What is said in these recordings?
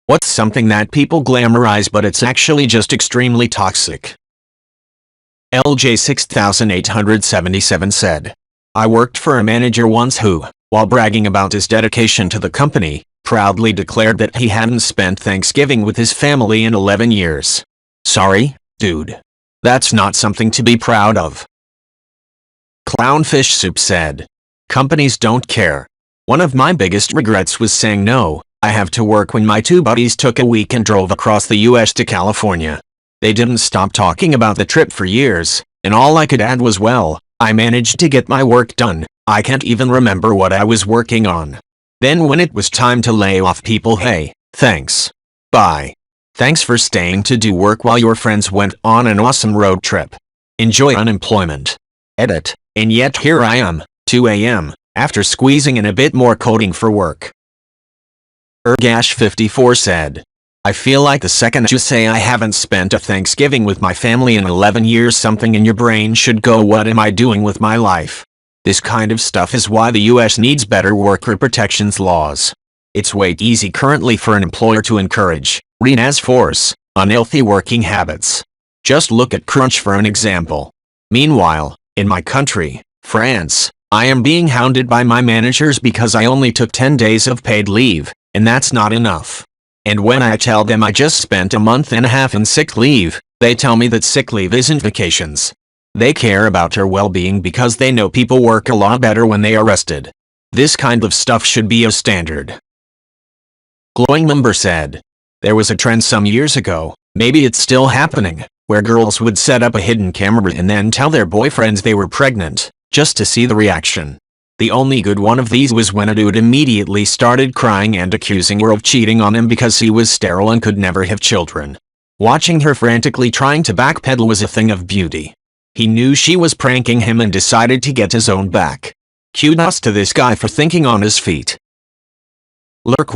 What's something that people glamorize but it's actually just extremely toxic? LJ 6877 said, I worked for a manager once who, while bragging about his dedication to the company, proudly declared that he hadn't spent Thanksgiving with his family in 11 years. Sorry, dude. That's not something to be proud of. Clownfish Soup said, companies don't care. One of my biggest regrets was saying no. I have to work when my two buddies took a week and drove across the US to California. They didn't stop talking about the trip for years, and all I could add was, well, I managed to get my work done. I can't even remember what I was working on. Then when it was time to lay off people, hey, thanks. Bye. Thanks for staying to do work while your friends went on an awesome road trip. Enjoy unemployment. Edit. And yet here I am, 2 a.m., after squeezing in a bit more coding for work. Ergash54 said, I feel like the second you say I haven't spent a Thanksgiving with my family in 11 years, something in your brain should go, what am I doing with my life? This kind of stuff is why the US needs better worker protections laws. It's way too easy currently for an employer to encourage, reinforce, unhealthy working habits. Just look at Crunch for an example. Meanwhile, in my country, France, I am being hounded by my managers because I only took 10 days of paid leave, and that's not enough. And when I tell them I just spent a month and a half in sick leave, they tell me that sick leave isn't vacations. They care about your well-being because they know people work a lot better when they are rested. This kind of stuff should be a standard. Glowing Member said, there was a trend some years ago, maybe it's still happening, where girls would set up a hidden camera and then tell their boyfriends they were pregnant, just to see the reaction. The only good one of these was when a dude immediately started crying and accusing her of cheating on him because he was sterile and could never have children. Watching her frantically trying to backpedal was a thing of beauty. He knew she was pranking him and decided to get his own back. Kudos to this guy for thinking on his feet. Lurk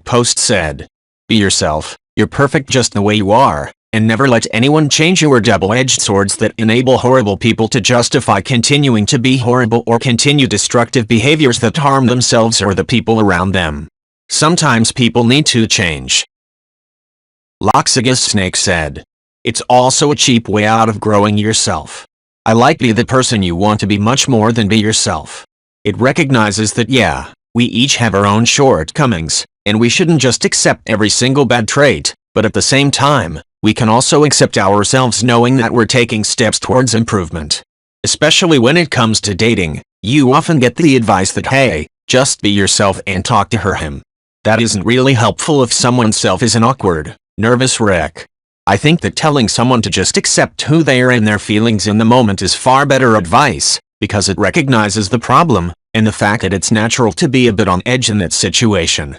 Post said, be yourself, you're perfect just the way you are, and never let anyone change you. Or double-edged swords that enable horrible people to justify continuing to be horrible or continue destructive behaviors that harm themselves or the people around them. Sometimes people need to change. Loxigus Snake said, it's also a cheap way out of growing yourself. I like be the person you want to be much more than be yourself. It recognizes that yeah, we each have our own shortcomings, and we shouldn't just accept every single bad trait, but at the same time, we can also accept ourselves knowing that we're taking steps towards improvement. Especially when it comes to dating, you often get the advice that hey, just be yourself and talk to him. That isn't really helpful if someone's self is an awkward, nervous wreck. I think that telling someone to just accept who they are and their feelings in the moment is far better advice, because it recognizes the problem, and the fact that it's natural to be a bit on edge in that situation.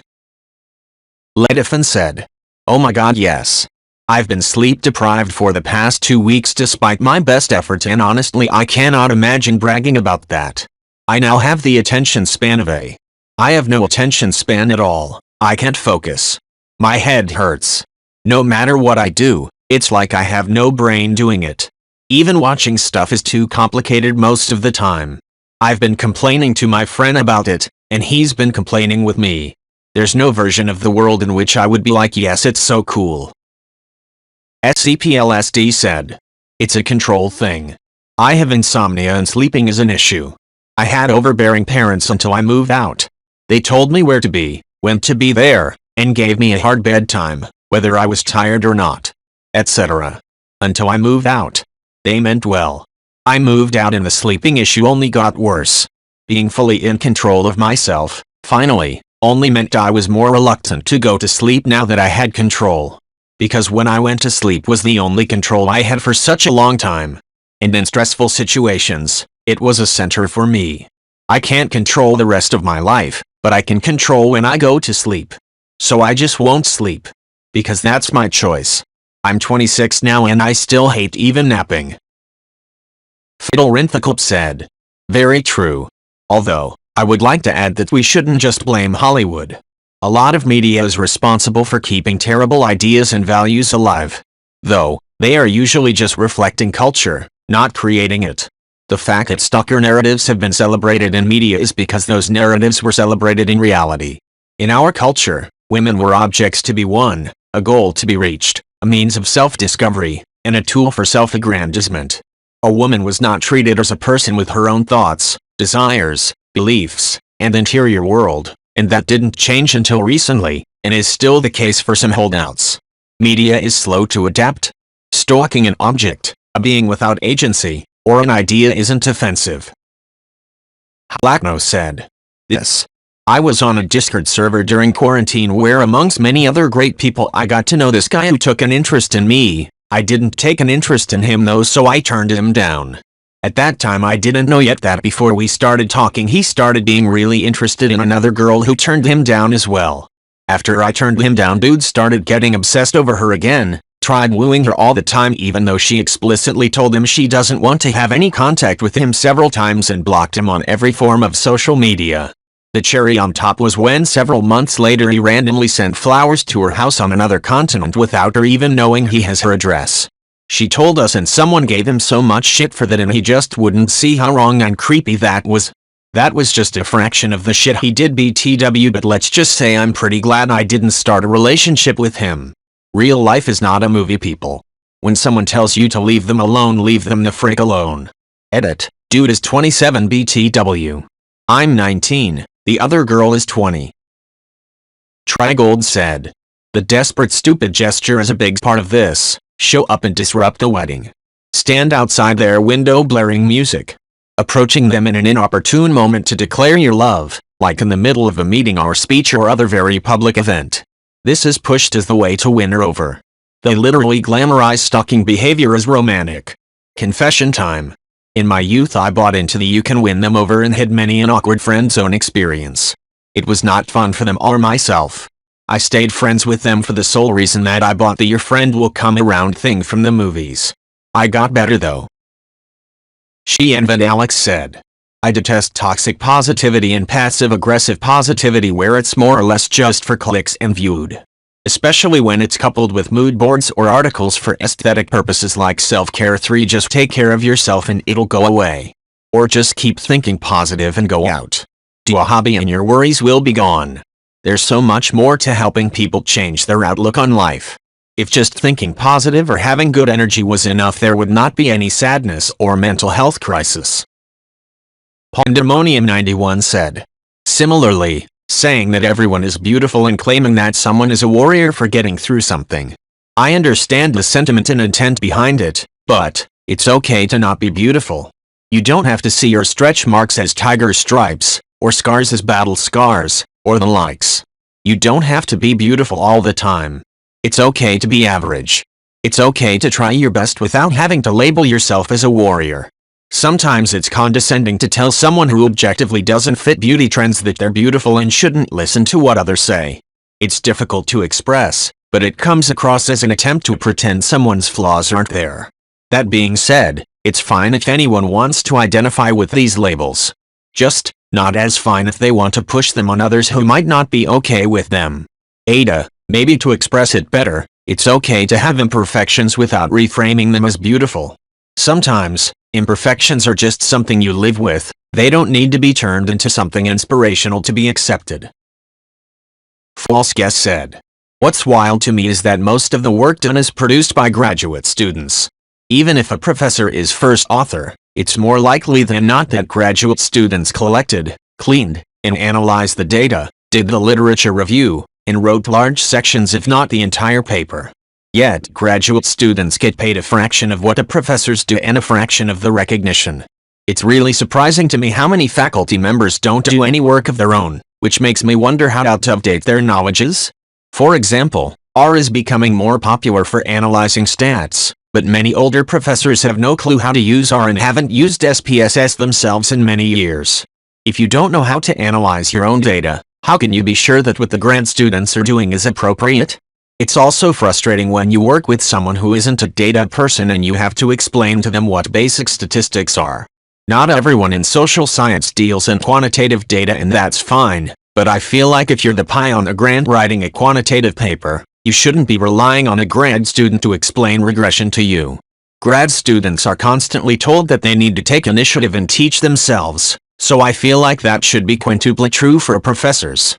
Ledifan said, oh my god, yes. I've been sleep deprived for the past 2 weeks despite my best efforts, and honestly I cannot imagine bragging about that. I now have the attention span of a. I have no attention span at all. I can't focus. My head hurts. No matter what I do, it's like I have no brain doing it. Even watching stuff is too complicated most of the time. I've been complaining to my friend about it, and he's been complaining with me. There's no version of the world in which I would be like, yes, it's so cool. SCPLSD said, it's a control thing. I have insomnia and sleeping is an issue. I had overbearing parents until I moved out. They told me where to be, when to be there, and gave me a hard bedtime, whether I was tired or not, etc. Until I moved out. They meant well. I moved out and the sleeping issue only got worse. Being fully in control of myself, finally, only meant I was more reluctant to go to sleep now that I had control. Because when I went to sleep was the only control I had for such a long time. And in stressful situations, it was a center for me. I can't control the rest of my life, but I can control when I go to sleep. So I just won't sleep. Because that's my choice. I'm 26 now and I still hate even napping. Fiddle Rinthiclp said, very true. Although, I would like to add that we shouldn't just blame Hollywood. A lot of media is responsible for keeping terrible ideas and values alive. Though, they are usually just reflecting culture, not creating it. The fact that stalker narratives have been celebrated in media is because those narratives were celebrated in reality. In our culture, Women were objects to be won, a goal to be reached, a means of self-discovery, and a tool for self-aggrandizement. A woman was not treated as a person with her own thoughts, desires, beliefs, and interior world, and that didn't change until recently, and is still the case for some holdouts. Media is slow to adapt. Stalking an object, a being without agency, or an idea isn't offensive. Alchino said. This. I was on a Discord server during quarantine where amongst many other great people I got to know this guy who took an interest in me. I didn't take an interest in him though, so I turned him down. At that time I didn't know yet that before we started talking he started being really interested in another girl who turned him down as well. After I turned him down, dude started getting obsessed over her again, tried wooing her all the time even though she explicitly told him she doesn't want to have any contact with him several times and blocked him on every form of social media. The cherry on top was when several months later he randomly sent flowers to her house on another continent without her even knowing he has her address. She told us and someone gave him so much shit for that and he just wouldn't see how wrong and creepy that was. That was just a fraction of the shit he did BTW, but let's just say I'm pretty glad I didn't start a relationship with him. Real life is not a movie, people. When someone tells you to leave them alone, leave them the frick alone. Edit. Dude is 27 BTW. I'm 19. The other girl is 20. Trigold said. The desperate stupid gesture is a big part of this. Show up and disrupt a wedding. Stand outside their window blaring music. Approaching them in an inopportune moment to declare your love, like in the middle of a meeting or speech or other very public event. This is pushed as the way to win her over. They literally glamorize stalking behavior as romantic. Confession time. In my youth I bought into the you can win them over and had many an awkward friend zone experience. It was not fun for them or myself. I stayed friends with them for the sole reason that I bought the your friend will come around thing from the movies. I got better though. She and Alex said. I detest toxic positivity and passive-aggressive positivity where it's more or less just for clicks and viewed. Especially when it's coupled with mood boards or articles for aesthetic purposes like self-care 3 just take care of yourself and it'll go away. Or just keep thinking positive and go out. Do a hobby and your worries will be gone. There's so much more to helping people change their outlook on life. If just thinking positive or having good energy was enough, there would not be any sadness or mental health crisis. Pandemonium91 said. Similarly, saying that everyone is beautiful and claiming that someone is a warrior for getting through something. I understand the sentiment and intent behind it, but it's okay to not be beautiful. You don't have to see your stretch marks as tiger stripes, or scars as battle scars, or the likes. You don't have to be beautiful all the time. It's okay to be average. It's okay to try your best without having to label yourself as a warrior. Sometimes it's condescending to tell someone who objectively doesn't fit beauty trends that they're beautiful and shouldn't listen to what others say. It's difficult to express, but it comes across as an attempt to pretend someone's flaws aren't there. That being said, it's fine if anyone wants to identify with these labels. Just not as fine if they want to push them on others who might not be okay with them. Ada, maybe to express it better, it's okay to have imperfections without reframing them as beautiful. Sometimes, imperfections are just something you live with, they don't need to be turned into something inspirational to be accepted. False Guest said. What's wild to me is that most of the work done is produced by graduate students. Even if a professor is first author, it's more likely than not that graduate students collected, cleaned, and analyzed the data, did the literature review, and wrote large sections if not the entire paper. Yet, graduate students get paid a fraction of what the professors do and a fraction of the recognition. It's really surprising to me how many faculty members don't do any work of their own, which makes me wonder how out of date their knowledge is. For example, R is becoming more popular for analyzing stats, but many older professors have no clue how to use R and haven't used SPSS themselves in many years. If you don't know how to analyze your own data, how can you be sure that what the grad students are doing is appropriate? It's also frustrating when you work with someone who isn't a data person and you have to explain to them what basic statistics are. Not everyone in social science deals in quantitative data and that's fine, but I feel like if you're the PI on a grant writing a quantitative paper, you shouldn't be relying on a grad student to explain regression to you. Grad students are constantly told that they need to take initiative and teach themselves, so I feel like that should be quintuply true for professors.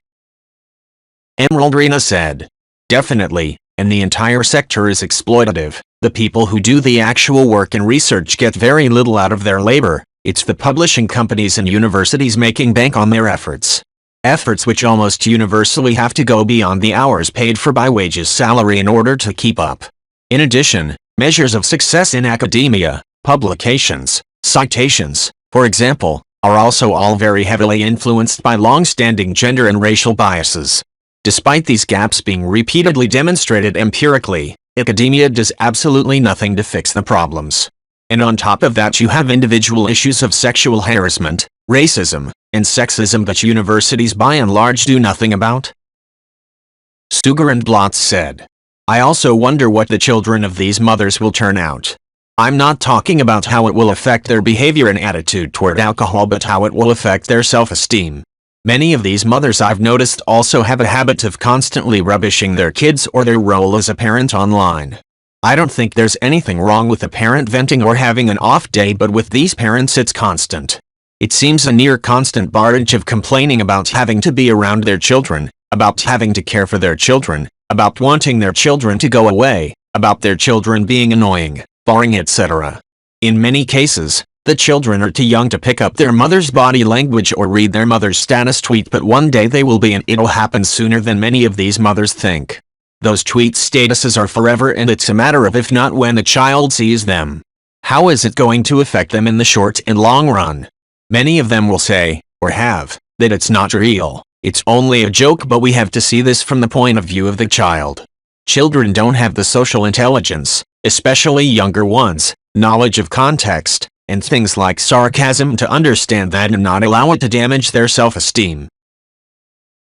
Emeraldrina said. Definitely, and the entire sector is exploitative. The people who do the actual work and research get very little out of their labor. It's the publishing companies and universities making bank on their efforts. Efforts which almost universally have to go beyond the hours paid for by wages salary in order to keep up. In addition, measures of success in academia, publications, citations, for example, are also all very heavily influenced by long-standing gender and racial biases. Despite these gaps being repeatedly demonstrated empirically, academia does absolutely nothing to fix the problems. And on top of that you have individual issues of sexual harassment, racism, and sexism that universities by and large do nothing about. Stuger and Blotz said. I also wonder what the children of these mothers will turn out. I'm not talking about how it will affect their behavior and attitude toward alcohol but how it will affect their self-esteem. Many of these mothers I've noticed also have a habit of constantly rubbishing their kids or their role as a parent online. I don't think there's anything wrong with a parent venting or having an off day, but with these parents it's constant. It seems a near constant barrage of complaining about having to be around their children, about having to care for their children, about wanting their children to go away, about their children being annoying, boring, etc. In many cases, the children are too young to pick up their mother's body language or read their mother's status tweet, but one day they will be, and it'll happen sooner than many of these mothers think. Those tweet statuses are forever, and it's a matter of if not when the child sees them. How is it going to affect them in the short and long run? Many of them will say, or have, that it's not real, it's only a joke, but we have to see this from the point of view of the child. Children don't have the social intelligence, especially younger ones, knowledge of context, and things like sarcasm to understand that and not allow it to damage their self-esteem.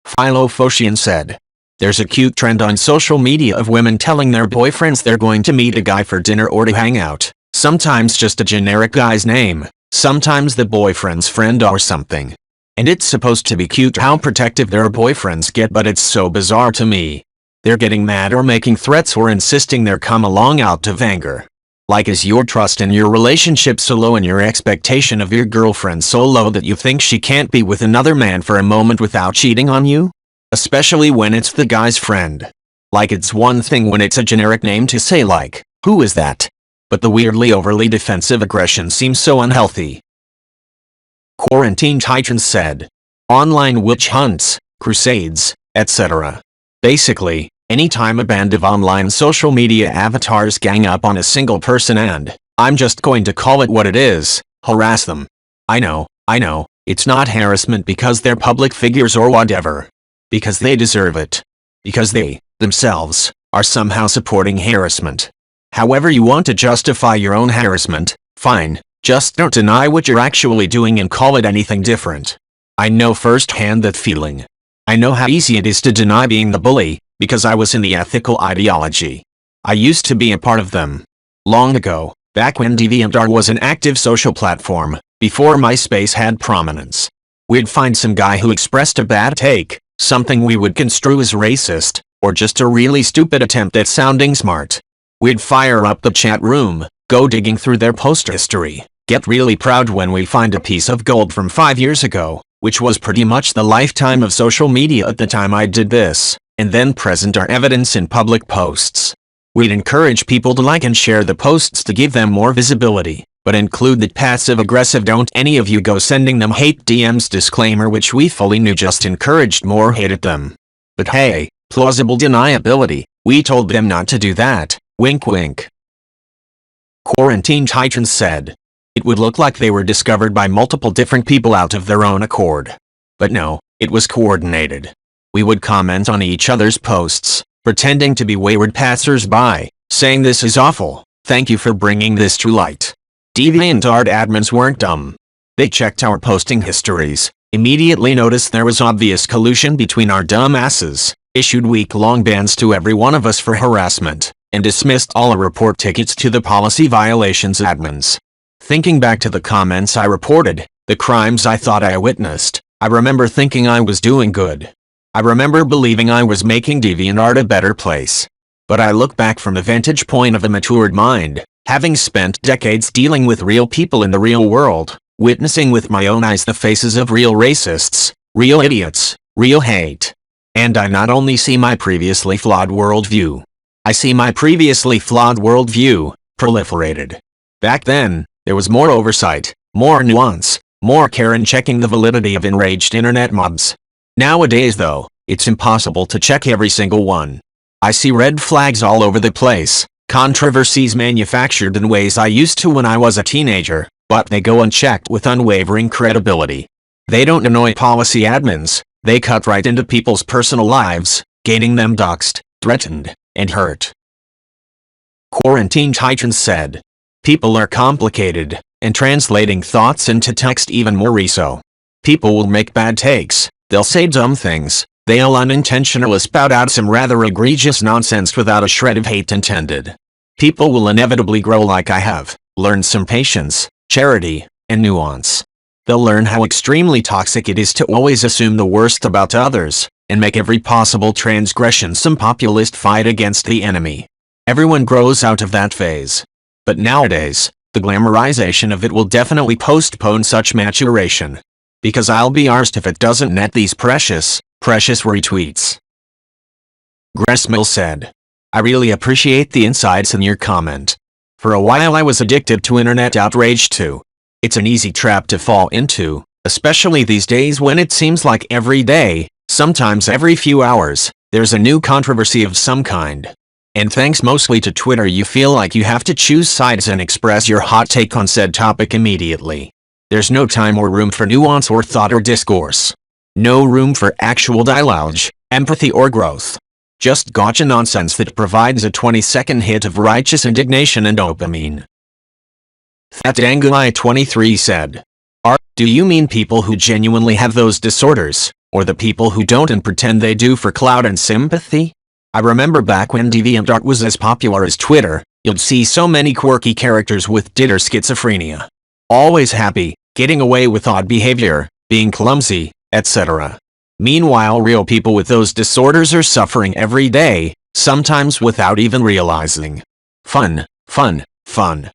Philofoshian said. There's a cute trend on social media of women telling their boyfriends they're going to meet a guy for dinner or to hang out, sometimes just a generic guy's name, sometimes the boyfriend's friend or something. And it's supposed to be cute how protective their boyfriends get, but it's so bizarre to me. They're getting mad or making threats or insisting they're come along out of anger. Like, is your trust in your relationship so low and your expectation of your girlfriend so low that you think she can't be with another man for a moment without cheating on you? Especially when it's the guy's friend. Like, it's one thing when it's a generic name to say like, who is that? But the weirdly overly defensive aggression seems so unhealthy. Quarantine Titans said. Online witch hunts, crusades, etc. Basically, anytime a band of online social media avatars gang up on a single person and, I'm just going to call it what it is, harass them. I know, it's not harassment because they're public figures or whatever. Because they deserve it. Because they, themselves, are somehow supporting harassment. However you want to justify your own harassment, fine, just don't deny what you're actually doing and call it anything different. I know firsthand that feeling. I know how easy it is to deny being the bully, because I was in the ethical ideology. I used to be a part of them. Long ago, back when Deviantart was an active social platform, before MySpace had prominence. We'd find some guy who expressed a bad take, something we would construe as racist, or just a really stupid attempt at sounding smart. We'd fire up the chat room, go digging through their post history, get really proud when we find a piece of gold from 5 years ago, which was pretty much the lifetime of social media at the time I did this, and then present our evidence in public posts. We'd encourage people to like and share the posts to give them more visibility, but include the passive-aggressive "don't any of you go sending them hate DMs" disclaimer, which we fully knew just encouraged more hate at them. But hey, plausible deniability, we told them not to do that, wink wink. Quarantine Titans said. It would look like they were discovered by multiple different people out of their own accord. But no, it was coordinated. We would comment on each other's posts, pretending to be wayward passers-by, saying this is awful, thank you for bringing this to light. Deviantart admins weren't dumb. They checked our posting histories, immediately noticed there was obvious collusion between our dumb asses, issued week-long bans to every one of us for harassment, and dismissed all our report tickets to the policy violations admins. Thinking back to the comments I reported, the crimes I thought I witnessed, I remember thinking I was doing good. I remember believing I was making Deviantart a better place. But I look back from the vantage point of a matured mind, having spent decades dealing with real people in the real world, witnessing with my own eyes the faces of real racists, real idiots, real hate. And I not only see my previously flawed worldview, I see my previously flawed worldview proliferated. Back then, there was more oversight, more nuance, more care in checking the validity of enraged internet mobs. Nowadays though, it's impossible to check every single one. I see red flags all over the place, controversies manufactured in ways I used to when I was a teenager, but they go unchecked with unwavering credibility. They don't annoy policy admins, they cut right into people's personal lives, getting them doxxed, threatened, and hurt. Quarantine Titans said, "People are complicated, and translating thoughts into text even more so. People will make bad takes, they'll say dumb things, they'll unintentionally spout out some rather egregious nonsense without a shred of hate intended. People will inevitably grow like I have, learn some patience, charity, and nuance. They'll learn how extremely toxic it is to always assume the worst about others, and make every possible transgression some populist fight against the enemy. Everyone grows out of that phase. But nowadays, the glamourization of it will definitely postpone such maturation. Because I'll be arsed if it doesn't net these precious retweets." Gressmill said, "I really appreciate the insights in your comment. For a while I was addicted to internet outrage too. It's an easy trap to fall into, especially these days when it seems like every day, sometimes every few hours, there's a new controversy of some kind. And thanks mostly to Twitter you feel like you have to choose sides and express your hot take on said topic immediately. There's no time or room for nuance or thought or discourse. No room for actual dialogue, empathy or growth. Just gotcha nonsense that provides a 20-second hit of righteous indignation and dopamine." Thatangulai23 said, "Do you mean people who genuinely have those disorders, or the people who don't and pretend they do for clout and sympathy? I remember back when Deviantart was as popular as Twitter, you'd see so many quirky characters with ditter schizophrenia. Always happy, getting away with odd behavior, being clumsy, etc. Meanwhile real people with those disorders are suffering every day, sometimes without even realizing. Fun, fun, fun."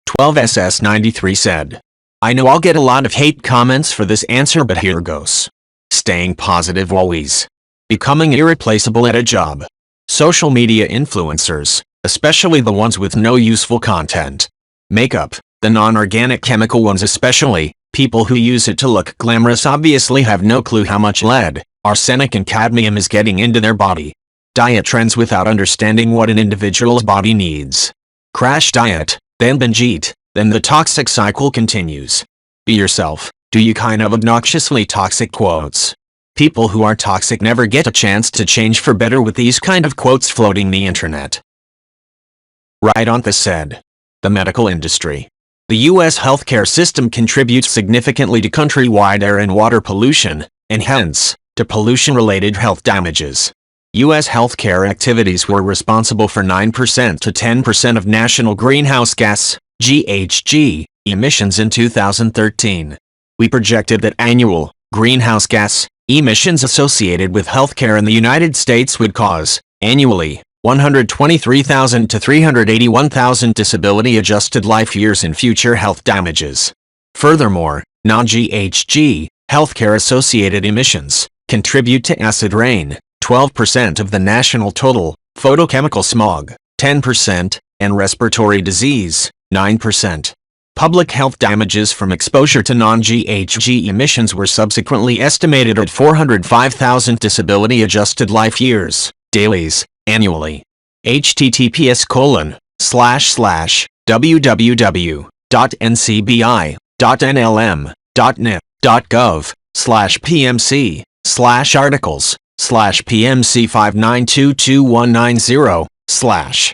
12SS93 said, "I know I'll get a lot of hate comments for this answer but here goes. Staying positive always. Becoming irreplaceable at a job. Social media influencers, especially the ones with no useful content. Makeup, the non-organic chemical ones especially, people who use it to look glamorous obviously have no clue how much lead, arsenic and cadmium is getting into their body. Diet trends without understanding what an individual's body needs. Crash diet, then binge eat, then the toxic cycle continues. Be yourself, do you kind of obnoxiously toxic quotes. People who are toxic never get a chance to change for better with these kind of quotes floating the internet." Right on this said, "The medical industry. The U.S. healthcare system contributes significantly to countrywide air and water pollution, and hence, to pollution-related health damages. U.S. healthcare activities were responsible for 9% to 10% of national greenhouse gas, GHG, emissions in 2013. We projected that annual greenhouse gas emissions associated with healthcare in the United States would cause, annually, 123,000 to 381,000 disability-adjusted life years in future health damages. Furthermore, non-GHG, healthcare-associated emissions, contribute to acid rain, 12% of the national total, photochemical smog, 10%, and respiratory disease, 9%. Public health damages from exposure to non-GHG emissions were subsequently estimated at 405,000 disability-adjusted life years, dailies, annually. https://www.ncbi.nlm.gov/pmc/articles/pmc59222190/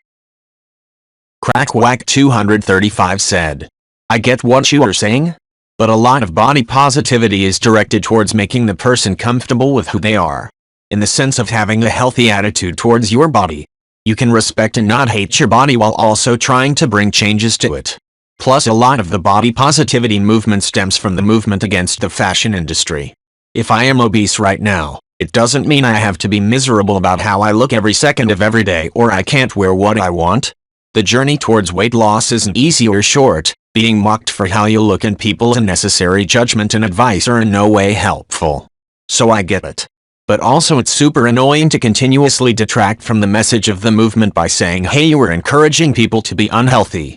Crackwhack235 said, "I get what you are saying, but a lot of body positivity is directed towards making the person comfortable with who they are. In the sense of having a healthy attitude towards your body. You can respect and not hate your body while also trying to bring changes to it. Plus a lot of the body positivity movement stems from the movement against the fashion industry. If I am obese right now, it doesn't mean I have to be miserable about how I look every second of every day or I can't wear what I want. The journey towards weight loss isn't easy or short. Being mocked for how you look and people's unnecessary judgment and advice are in no way helpful. So I get it. But also it's super annoying to continuously detract from the message of the movement by saying, hey, you are encouraging people to be unhealthy.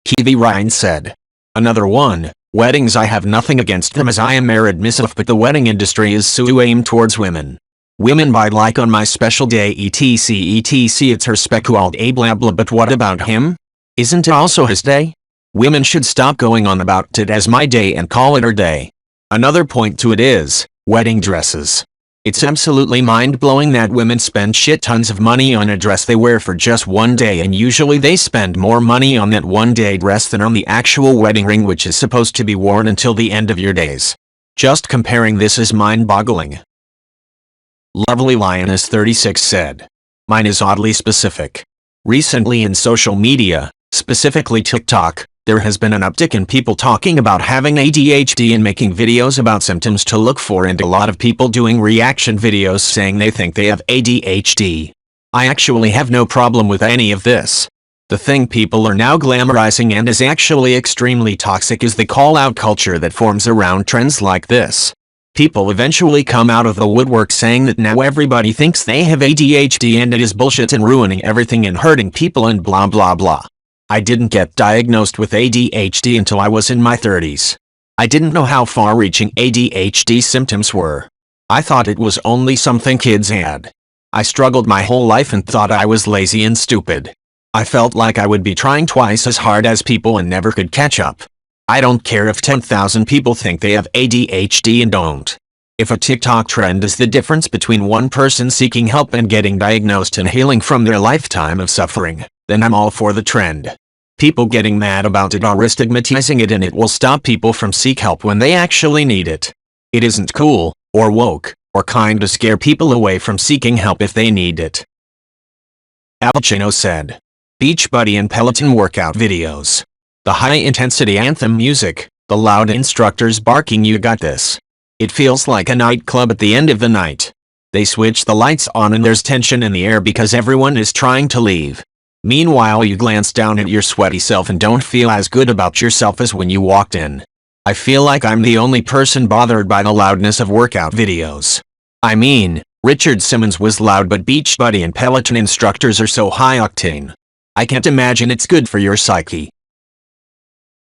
Kiwi Ryan said. Another one, weddings, I have nothing against them as I am married myself, but the wedding industry is so aimed towards women. Women buy like on my special day etc, it's her speculed a blah blah, but what about him? Isn't it also his day? Women should stop going on about it as my day and call it her day. Another point to it is, wedding dresses. It's absolutely mind-blowing that women spend shit tons of money on a dress they wear for just one day, and usually they spend more money on that one-day dress than on the actual wedding ring, which is supposed to be worn until the end of your days. Just comparing this is mind-boggling. Lovely Lioness 36 said. Mine is oddly specific. Recently in social media, specifically TikTok, there has been an uptick in people talking about having ADHD and making videos about symptoms to look for, and a lot of people doing reaction videos saying they think they have ADHD. I actually have no problem with any of this. The thing people are now glamorizing and is actually extremely toxic is the call-out culture that forms around trends like this. People eventually come out of the woodwork saying that now everybody thinks they have ADHD and it is bullshit and ruining everything and hurting people and blah blah blah. I didn't get diagnosed with ADHD until I was in my 30s. I didn't know how far-reaching ADHD symptoms were. I thought it was only something kids had. I struggled my whole life and thought I was lazy and stupid. I felt like I would be trying twice as hard as people and never could catch up. I don't care if 10,000 people think they have ADHD and don't. If a TikTok trend is the difference between one person seeking help and getting diagnosed and healing from their lifetime of suffering, then I'm all for the trend. People getting mad about it are stigmatizing it, and it will stop people from seek help when they actually need it. It isn't cool, or woke, or kind to scare people away from seeking help if they need it. Alchino said. Beachbody and Peloton workout videos. The high-intensity anthem music, the loud instructors barking "you got this." It feels like a nightclub at the end of the night. They switch the lights on and there's tension in the air because everyone is trying to leave. Meanwhile, you glance down at your sweaty self and don't feel as good about yourself as when you walked in. I feel like I'm the only person bothered by the loudness of workout videos. I mean, Richard Simmons was loud, but Beachbody and Peloton instructors are so high-octane. I can't imagine it's good for your psyche.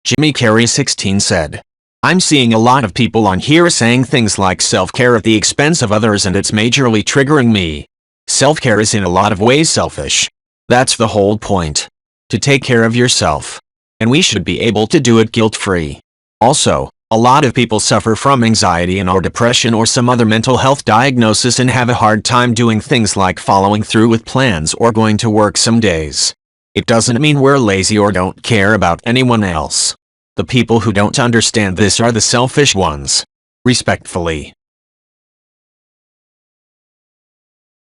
Jimmy Carey 16 said. I'm seeing a lot of people on here saying things like self-care at the expense of others, and it's majorly triggering me. Self-care is in a lot of ways selfish. That's the whole point. To take care of yourself. And we should be able to do it guilt-free. Also, a lot of people suffer from anxiety and/or depression or some other mental health diagnosis and have a hard time doing things like following through with plans or going to work some days. It doesn't mean we're lazy or don't care about anyone else. The people who don't understand this are the selfish ones. Respectfully.